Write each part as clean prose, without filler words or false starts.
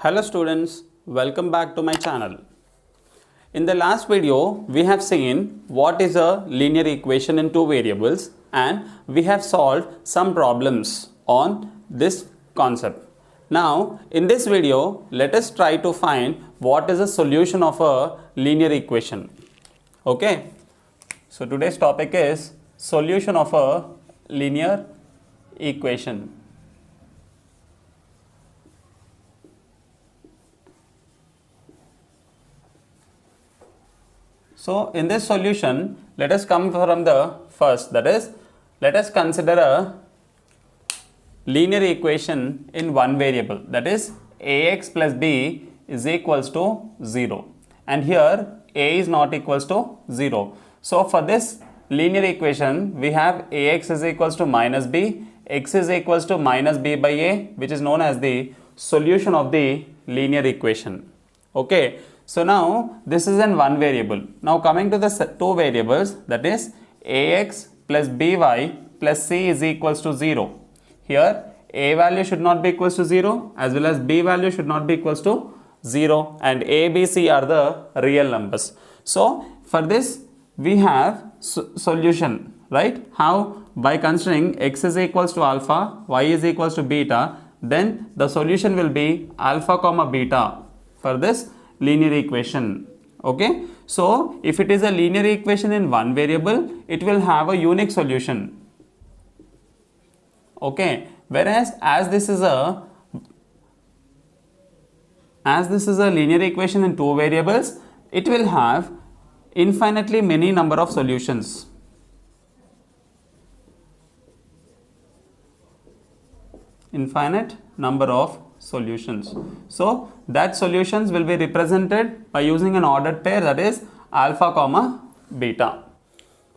Hello students, welcome back to my channel. In the last video, we have seen what is a linear equation in two variables and we have solved some problems on this concept. Now, in this video, let us try to find what is a solution of a linear equation. Okay, so today's topic is solution of a linear equation. So in this solution, let us come from the first, that is, let us consider a linear equation in one variable, that is ax plus b is equals to 0, and here a is not equals to 0. So for this linear equation, we have ax is equals to minus b, x is equals to minus b by a, which is known as the solution of the linear equation. Okay. So now this is in one variable. Now coming to the two variables, that is ax plus by plus c is equals to 0. Here a value should not be equals to 0 as well as b value should not be equals to 0, and a, b, c are the real numbers. So for this we have solution, right? How? By considering x is equals to alpha, y is equals to beta, then the solution will be alpha comma beta for this linear equation. Okay, so if it is a linear equation in one variable, it will have a unique solution. Okay, whereas as this is a linear equation in two variables, it will have infinitely many number of solutions. Infinite number of solutions. So that solutions will be represented by using an ordered pair, that is alpha comma beta.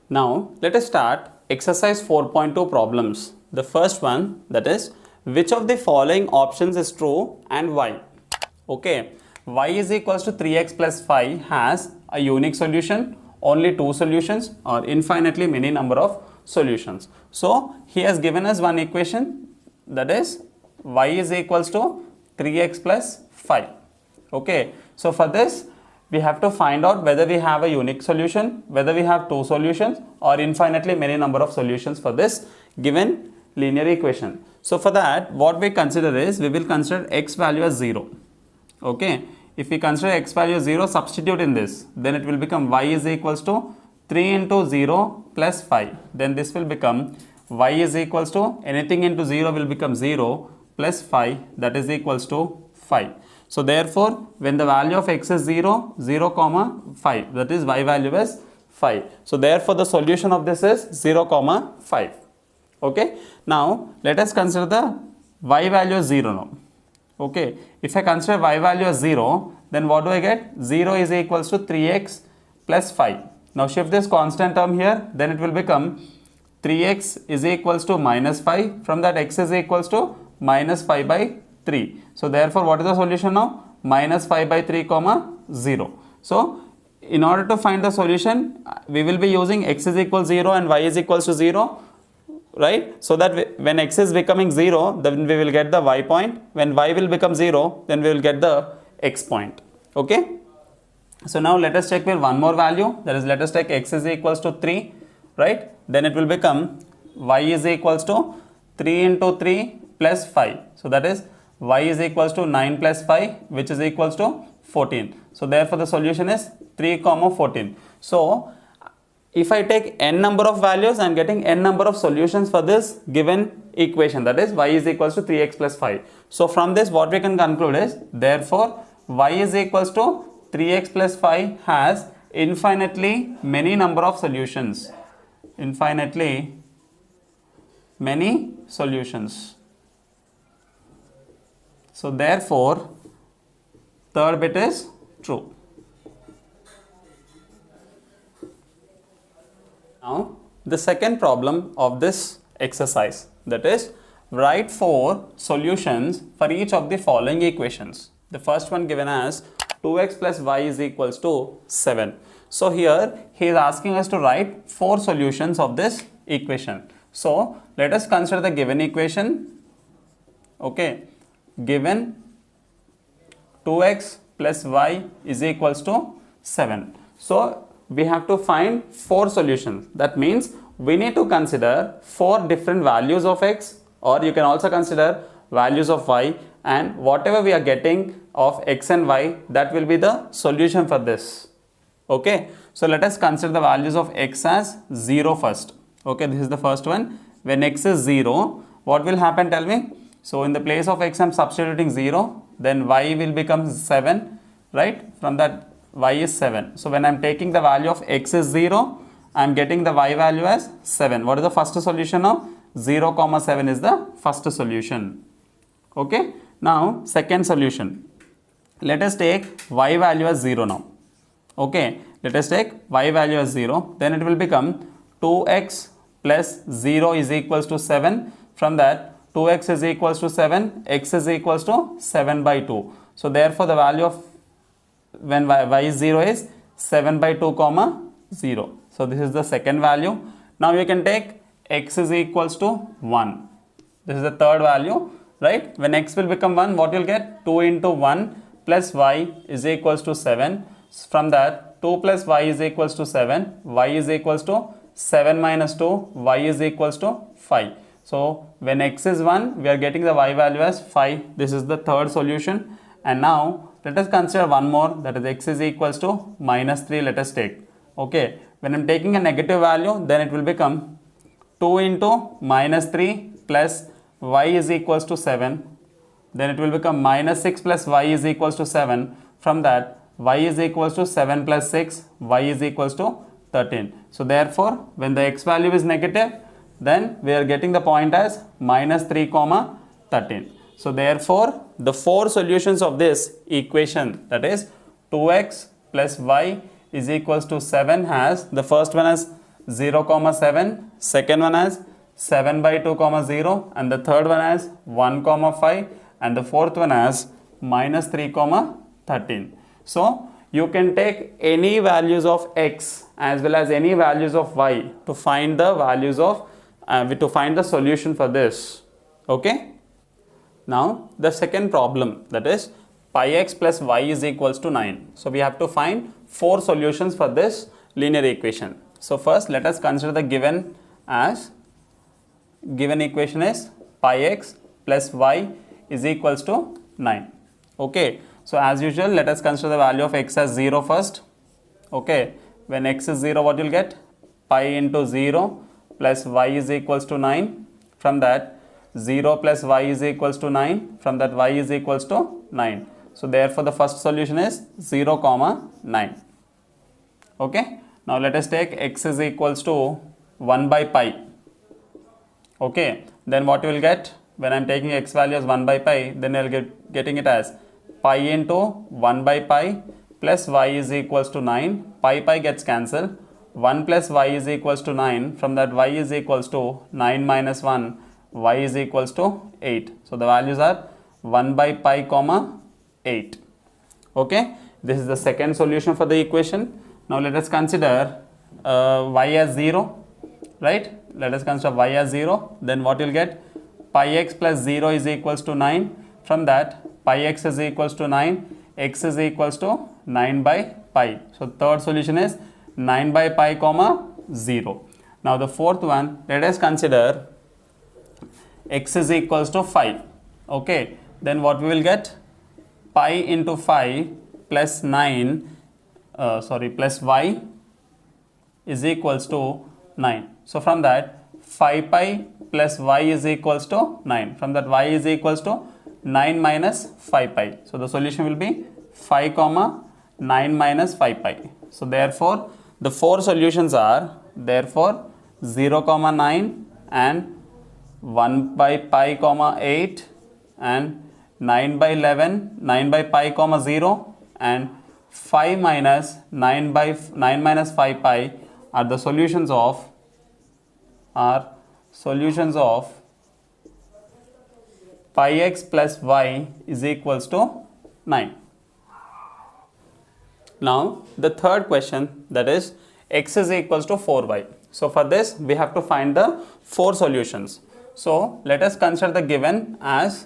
Now let us start exercise 4.2 problems. The first one, that is which of the following options is true and why. Okay, y is equals to 3x plus 5 has a unique solution, only two solutions, or infinitely many number of solutions. So he has given us one equation, that is y is equals to 3x plus 5. Okay, so for this we have to find out whether we have a unique solution, whether we have two solutions, or infinitely many number of solutions for this given linear equation. So for that, what we consider is, we will consider x value as 0. Okay, if we consider x value as 0, substitute in this, then it will become y is equals to 3 into 0 plus 5. Then this will become y is equals to, anything into 0 will become 0 plus 5, that is equals to 5. So therefore, when the value of x is 0, 0 comma 5, that is y value is 5. So therefore, the solution of this is 0 comma 5. Okay. Now let us consider the y value as 0 now. Okay. If I consider y value as 0, then what do I get? 0 is equals to 3x plus 5. Now shift this constant term here, then it will become 3x is equals to minus 5. From that, x is equals to minus 5 by 3. So therefore, what is the solution now? Minus 5 by 3 comma 0. So in order to find the solution, we will be using x is equals 0 and y is equals to 0, right? So that when x is becoming 0, then we will get the y point. When y will become 0, then we will get the x point. Okay. So now let us check with one more value, that is, let us take x is equals to 3, right? Then it will become y is equals to 3 into 3 plus 5. So that is y is equals to 9 plus 5, which is equals to 14. So therefore the solution is 3 comma 14. So if I take n number of values, I am getting n number of solutions for this given equation, that is y is equals to 3x plus 5. So from this, what we can conclude is, therefore y is equals to 3x plus 5 has infinitely many number of solutions. Infinitely many solutions. So therefore, third bit is true. Now the second problem of this exercise, that is write 4 solutions for each of the following equations. The first one given as 2x plus y is equals to 7. So here he is asking us to write 4 solutions of this equation. So let us consider the given equation. Okay, given 2x plus y is equals to 7. So we have to find 4 solutions. That means we need to consider 4 different values of x, or you can also consider values of y, and whatever we are getting of x and y, that will be the solution for this. Okay, so let us consider the values of x as 0 first. Okay, this is the first one. When x is 0, what will happen, tell me? So in the place of x I am substituting 0, then y will become 7, right? From that y is 7. So when I am taking the value of x is 0, I am getting the y value as 7. What is the first solution now? 0 comma 7 is the first solution. Okay, now second solution. Let us take y value as 0 now. Okay, let us take y value as 0. Then it will become 2x plus 0 is equals to 7. From that 2x is equals to 7, x is equals to 7 by 2. So therefore the value of when y is 0 is 7 by 2 comma 0. So this is the second value. Now you can take x is equals to 1. This is the third value, right? When x will become 1, what you'll get? 2 into 1 plus y is equals to 7. From that 2 plus y is equals to 7. Y is equals to 7 minus 2. Y is equals to 5. So when x is 1, we are getting the y value as 5. This is the third solution. And now let us consider one more, that is x is equals to minus 3. Let us take. Okay, when I am taking a negative value, then it will become 2 into minus 3 plus y is equals to 7. Then it will become minus 6 plus y is equals to 7. From that y is equals to 7 plus 6, y is equals to 13. So therefore when the x value is negative, then we are getting the point as minus 3 comma 13. So therefore the 4 solutions of this equation, that is 2x plus y is equals to 7, has the first one as 0 comma 7, second one as 7 by 2 comma 0, and the third one as 1 comma 5, and the fourth one as minus 3 comma 13. So you can take any values of x as well as any values of y to find the values of to find the solution for this. Okay, now the second problem, that is pi x plus y is equals to 9. So we have to find 4 solutions for this linear equation. So first let us consider the given equation is pi x plus y is equals to 9. Okay, so as usual let us consider the value of x as 0 first. Okay, when x is 0, what you will get? Pi into 0 plus y is equals to 9. From that 0 plus y is equals to 9. From that y is equals to 9. So therefore the first solution is 0 comma 9. Okay, now let us take x is equals to 1 by pi. Okay, then what you will get? When I am taking x value as 1 by pi, then I will getting it as pi into 1 by pi plus y is equals to 9. Pi gets cancelled. 1 plus y is equals to 9. From that y is equals to 9 minus 1, y is equals to 8. So the values are 1 by pi comma 8. Okay, this is the second solution for the equation. Now let us consider y as 0, right? Let us consider y as 0. Then what you will get? Pi x plus 0 is equals to 9. From that pi x is equals to 9. X is equals to 9 by pi. So third solution is 9 by pi comma 0. Now the fourth one, let us consider x is equals to 5. Okay, then what we will get? Pi into 5 plus 9 plus y is equals to 9. So from that 5 pi plus y is equals to 9. From that y is equals to 9 minus 5 pi. So the solution will be 5 comma 9 minus 5 pi. So therefore the 4 solutions are therefore 0 comma 9 and 1 by pi comma 8 and 9 by 11, 9 by pi comma 0 and 5 minus 9 minus 5 pi are the solutions of pi x plus y is equals to 9. Now the third question, that is x is equals to 4y. So for this we have to find the 4 solutions. So let us consider the given as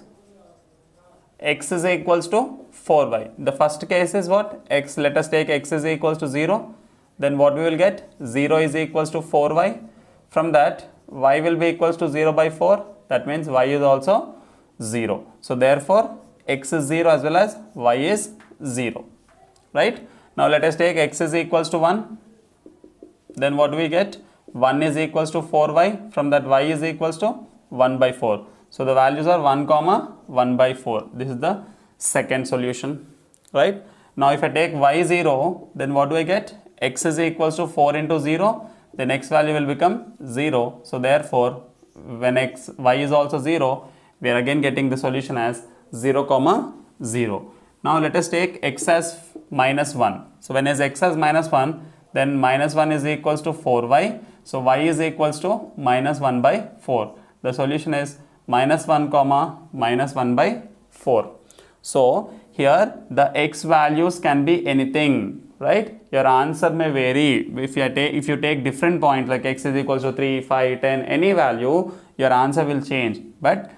x is equals to 4y. The first case is what? X, let us take x is equals to 0. Then what we will get? 0 is equals to 4y. From that, y will be equals to 0 by 4. That means y is also 0. So therefore, x is 0 as well as y is 0. Right? Now let us take x is equals to 1. Then what do we get? 1 is equals to 4y. From that, y is equals to 1 by 4. So the values are 1 comma 1 by 4. This is the second solution. Right? Now if I take y 0, then what do I get? X is equals to 4 into 0. The next value will become 0. So therefore, when y is also 0, we are again getting the solution as 0 comma 0. Now let us take x as minus 1. So when is x as minus 1, then minus 1 is equals to 4y. So y is equals to minus 1 by 4. The solution is minus 1 comma minus 1 by 4. So here the x values can be anything, right? Your answer may vary. If you take different points like x is equals to 3, 5, 10, any value, your answer will change. But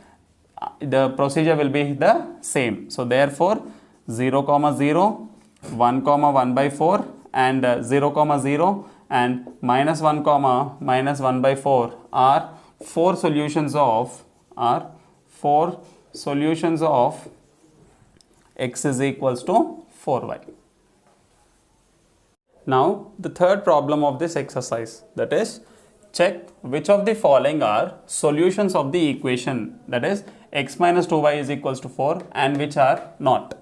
the procedure will be the same. So therefore 0 comma 0, 1 comma 1 by 4 and 0 comma 0 and minus 1 comma minus 1 by 4 are four solutions of x is equals to 4y. Now the third problem of this exercise, that is, check which of the following are solutions of the equation, that is x minus 2y is equals to 4, and which are not.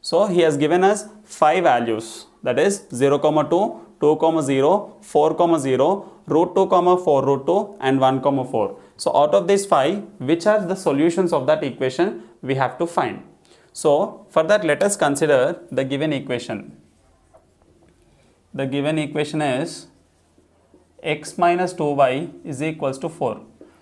So he has given us 5 values, that is 0 comma 2, 2 comma 0, 4 comma 0, root 2 comma 4 root 2 and 1 comma 4. So out of these 5, which are the solutions of that equation we have to find. So for that, let us consider the given equation. The given equation is x minus 2y is equals to 4.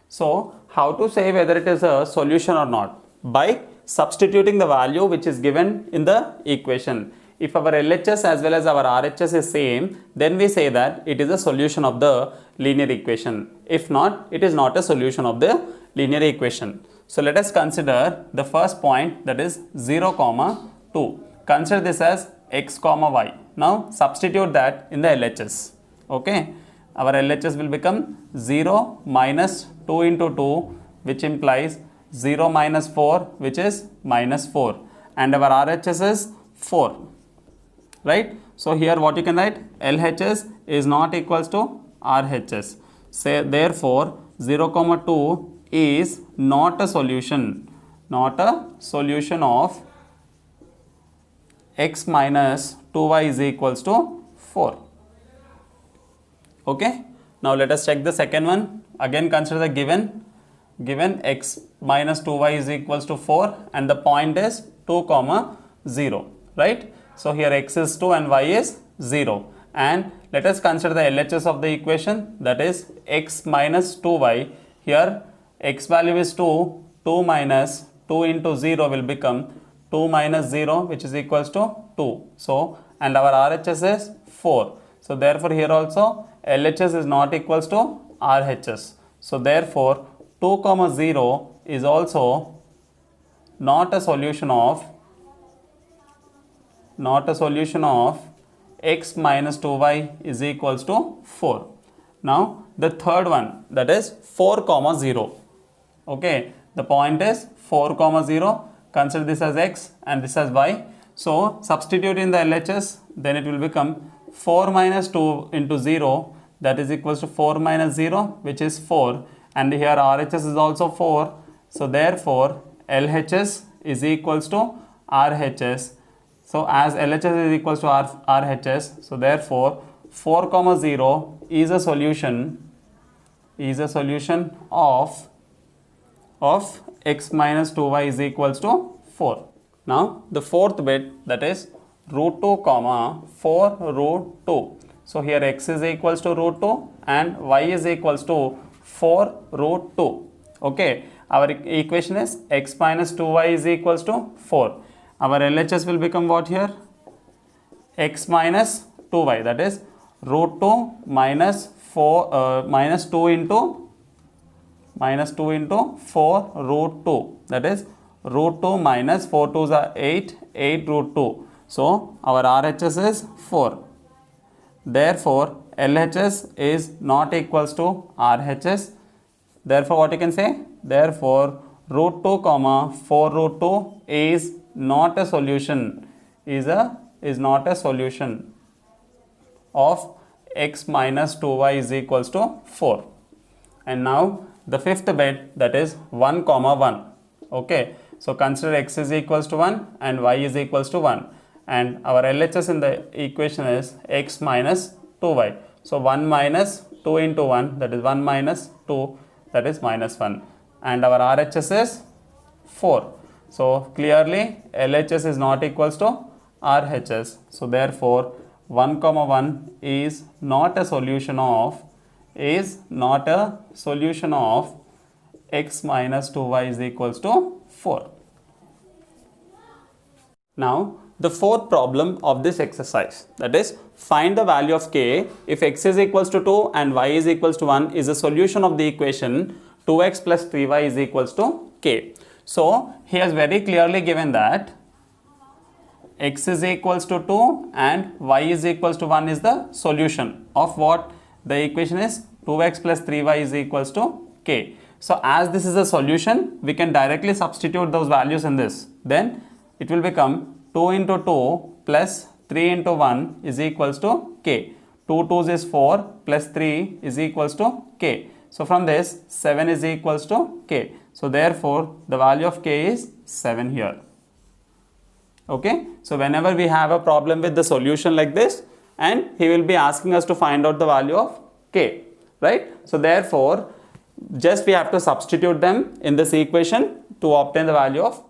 So how to say whether it is a solution or not? By substituting the value which is given in the equation. If our LHS as well as our RHS is same, then we say that it is a solution of the linear equation. If not, it is not a solution of the linear equation. So let us consider the first point, that is 0 comma 2. Consider this as x comma y. Now substitute that in the LHS. Okay. Our LHS will become 0 minus 2 into 2, which implies 0 minus 4, which is minus 4. And our RHS is 4. Right? So here what you can write? LHS is not equals to RHS. Say therefore 0 comma 2 is not a solution. Not a solution of x minus 2y is equals to 4. Okay. Now let us check the second one. Again consider the given x minus 2y is equals to 4 and the point is 2 comma 0. Right. So here x is 2 and y is 0. And let us consider the LHS of the equation, that is x minus 2y. Here x value is 2. 2 minus 2 into 0 will become 2 minus 0, which is equals to 2. So and our RHS is 4. So therefore here also LHS is not equals to RHS. So therefore 2 comma 0 is also not a solution of x minus 2y is equals to 4. Now the third one, that is 4 comma 0. Okay, the point is 4 comma 0. Consider this as x and this as y. So substitute in the LHS, then it will become 4 minus 2 into 0, that is equals to 4 minus 0, which is 4, and here RHS is also 4. So therefore LHS is equals to RHS. So as LHS is equals to RHS, so therefore 4 comma 0 is a solution of x minus 2y is equals to 4. Now the fourth bit, that is root 2 comma 4 root 2. So here x is equals to root 2 and y is equals to 4 root 2. Okay, our equation is x minus 2y is equals to 4. Our LHS will become what here? X minus 2y, that is root 2 minus 4 minus 2 into 4 root 2, that is root 2 minus 4 2s are 8, 8 root 2. So our RHS is 4. Therefore, LHS is not equals to RHS. Therefore, what you can say? Therefore, root 2 comma 4 root 2 is not a solution. Is not a solution of x minus 2y is equals to 4. And now the fifth bit, that is 1 comma 1. Okay, so consider x is equals to 1 and y is equals to 1, and our LHS in the equation is x minus 2y. So 1 minus 2 into 1, that is 1 minus 2, that is minus 1, and our RHS is 4. So clearly LHS is not equals to RHS. So therefore 1 comma 1 is not a solution of x minus 2y is equals to 4. Now the fourth problem of this exercise, that is find the value of k if x is equals to 2 and y is equals to 1 is a solution of the equation 2x plus 3y is equals to k. So he has very clearly given that x is equals to 2 and y is equals to 1 is the solution of what the equation is 2x plus 3y is equals to k. So as this is a solution, we can directly substitute those values in this. Then it will become 2 into 2 plus 3 into 1 is equals to k. 2 2s is 4 plus 3 is equals to k. So from this 7 is equals to k. So therefore the value of k is 7 here. Okay, so whenever we have a problem with the solution like this, and he will be asking us to find out the value of k, right? So therefore just we have to substitute them in this equation to obtain the value of